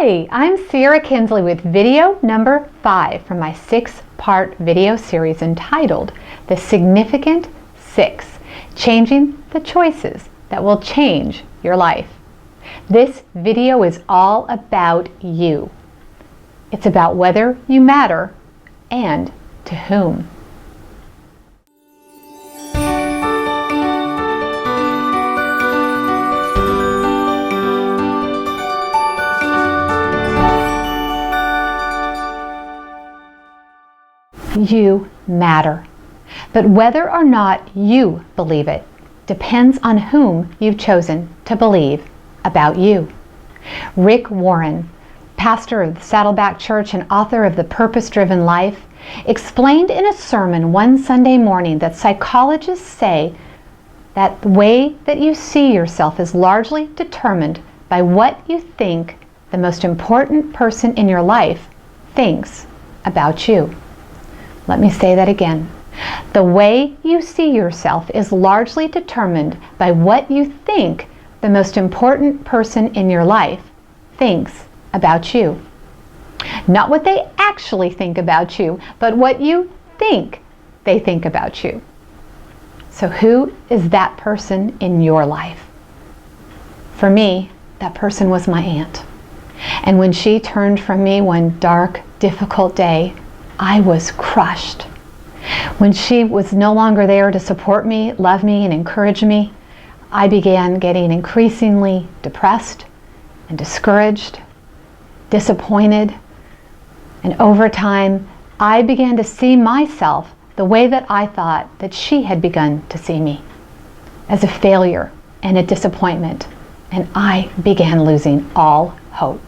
Hi, I'm Sierra Kinsley with video number 5 from my 6-part video series entitled The Significant 6, Changing the Choices That Will Change Your Life. This video is all about you. It's about whether you matter and to whom. You matter. But whether or not you believe it depends on whom you've chosen to believe about you. Rick Warren, pastor of the Saddleback Church and author of The Purpose-Driven Life, explained in a sermon one Sunday morning that psychologists say that the way that you see yourself is largely determined by what you think the most important person in your life thinks about you. Let me say that again. The way you see yourself is largely determined by what you think the most important person in your life thinks about you. Not what they actually think about you, but what you think they think about you. So who is that person in your life? For me, that person was my aunt. And when she turned from me one dark, difficult day, I was crushed. When she was no longer there to support me, love me, and encourage me, I began getting increasingly depressed and discouraged, disappointed, and over time, I began to see myself the way that I thought that she had begun to see me, as a failure and a disappointment, and I began losing all hope.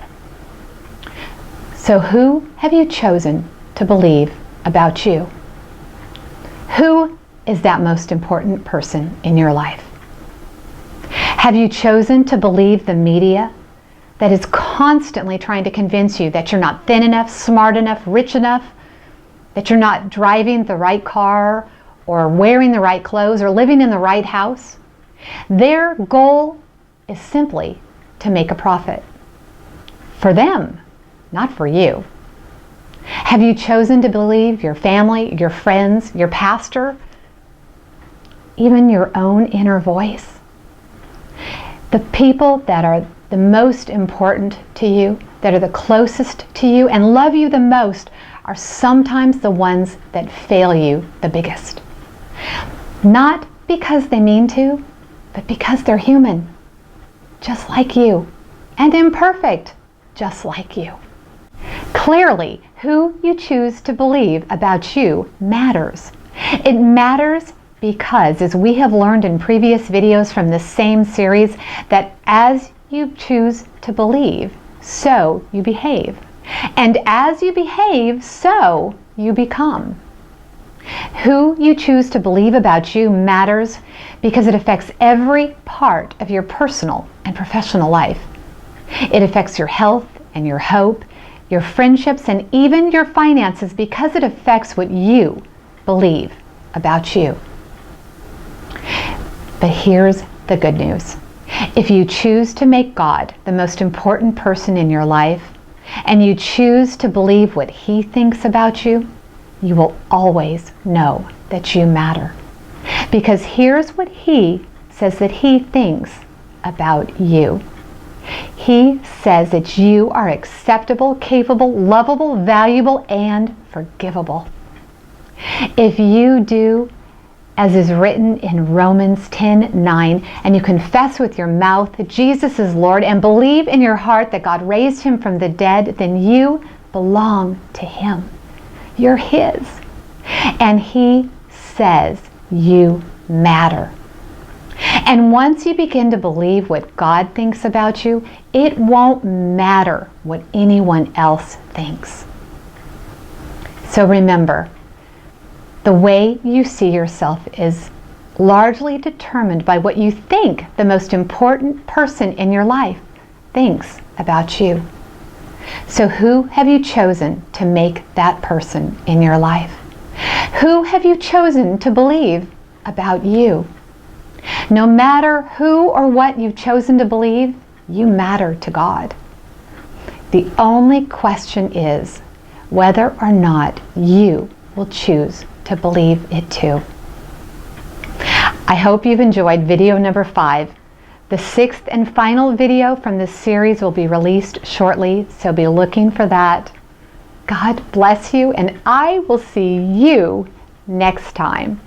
So who have you chosen to believe about you? Who is that most important person in your life? Have you chosen to believe the media that is constantly trying to convince you that you're not thin enough, smart enough, rich enough, that you're not driving the right car or wearing the right clothes or living in the right house? Their goal is simply to make a profit. For them, not for you. Have you chosen to believe your family, your friends, your pastor, even your own inner voice? The people that are the most important to you, that are the closest to you and love you the most, are sometimes the ones that fail you the biggest. Not because they mean to, but because they're human, just like you, and imperfect, just like you. Clearly, who you choose to believe about you matters. It matters because, as we have learned in previous videos from this same series, that as you choose to believe, so you behave. And as you behave, so you become. Who you choose to believe about you matters because it affects every part of your personal and professional life. It affects your health and your hope, your friendships, and even your finances because it affects what you believe about you. But here's the good news. If you choose to make God the most important person in your life, and you choose to believe what He thinks about you, you will always know that you matter. Because here's what He says that He thinks about you. He says that you are acceptable, capable, lovable, valuable, and forgivable. If you do as is written in Romans 10:9, and you confess with your mouth that Jesus is Lord and believe in your heart that God raised Him from the dead, then you belong to Him. You're His. And He says you matter. And once you begin to believe what God thinks about you, it won't matter what anyone else thinks. So remember, the way you see yourself is largely determined by what you think the most important person in your life thinks about you. So who have you chosen to make that person in your life? Who have you chosen to believe about you? No matter who or what you've chosen to believe, you matter to God. The only question is whether or not you will choose to believe it too. I hope you've enjoyed video number 5. The 6th and final video from this series will be released shortly, so be looking for that. God bless you, and I will see you next time.